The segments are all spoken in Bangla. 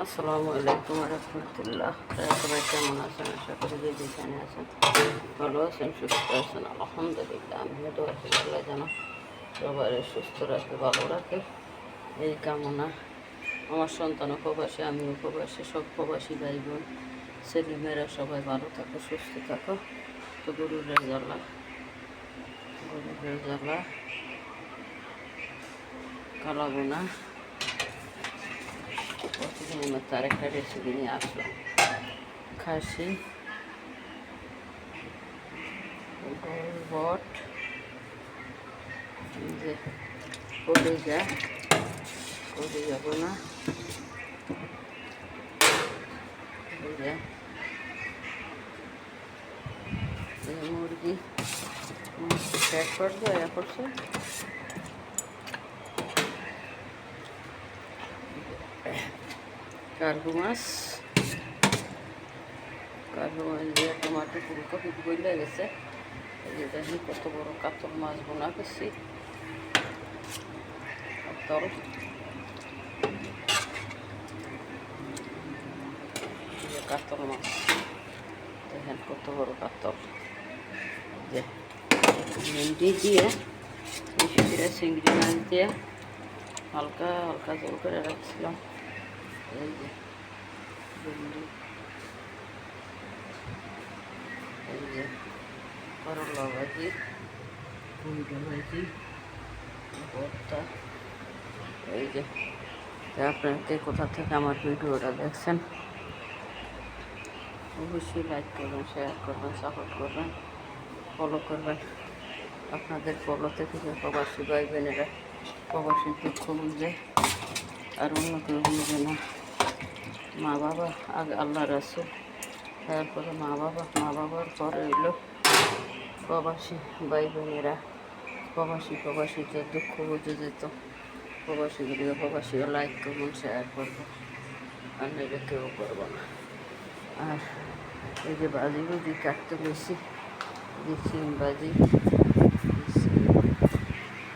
আসসালামু আলাইকুম রহমতুল্লাহ। সবাই কেমন আছেন? আশা করি যে যেখানে আছেন ভালো আছেন, সুস্থ আছেন। আলহামদুলিল্লাহ, আমিও দোয়া করি আল্লাহ যেন সবাই সুস্থ রাখে, ভালো রাখে, এই কামনা। আমার সন্তান প্রবাসী, আমিও প্রবাসী, সব প্রবাসী ভাই বোন ছেলেমেয়েরা সবাই ভালো থাকো, সুস্থ থাকো। তো গরুর রেজাল্লা কালাবোনা প্রতিদিনের মতো আরেকটা রেসিপি নিয়ে আসলাম। খাসি গোলবট, যে কলিজা বোনা, মুরগি প্যাক করছে, করছে কার্গো মাছ দিয়ে টমাটো ফুলকপি বইলে গেছে। এই যে দেখি কত বড় কাতল মাছ বোনা করছি। কাতল মাছ দেখেন কত বড় কাতল। যে ভেন্ডি দিয়ে চিংড়ি মাছ দিয়ে হালকা হালকা জল করে রাখছিলাম। এই যে ভেন্ডি, এই যে করলা ভাজি, কুমড়ো ভাজি, ভর্তা। এই যে আপনারা কে কোথা থেকে আমার ভিডিওটা দেখছেন অবশ্যই লাইক করবেন, শেয়ার করবেন, সাপোর্ট করবেন, ফলো করবেন। আপনাদের ফলো থেকে যে প্রবাসী ভাই বোনেরা প্রবাসী দুঃখ বুঝে আর অন্য কেউ বুঝে না। মা বাবা আগে আল্লাহ রাসূল, তারপরে মা বাবার পরে এলো প্রবাসী ভাই বোনেরা। প্রবাসী যে দুঃখ বুঝে যেত, প্রবাসীও লাইক করবেন, শেয়ার করবো, আর নইলে কেউ করবো না। আর এই যে বাজি কাটতে বেশি দিচ্ছি, বাজি দিচ্ছি,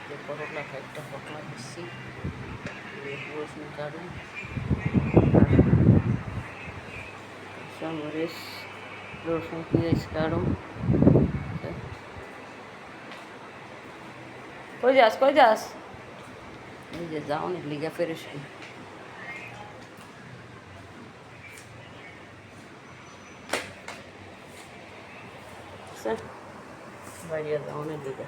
যে করলা একটা পটলা দিচ্ছি, রসুন কাটুন, মরিচ, রসুন, পেঁয়াজ কাটুন। কই যাস? এই যে যাওনি লিগা ফেরেস বাইরে যাওনি লিগা।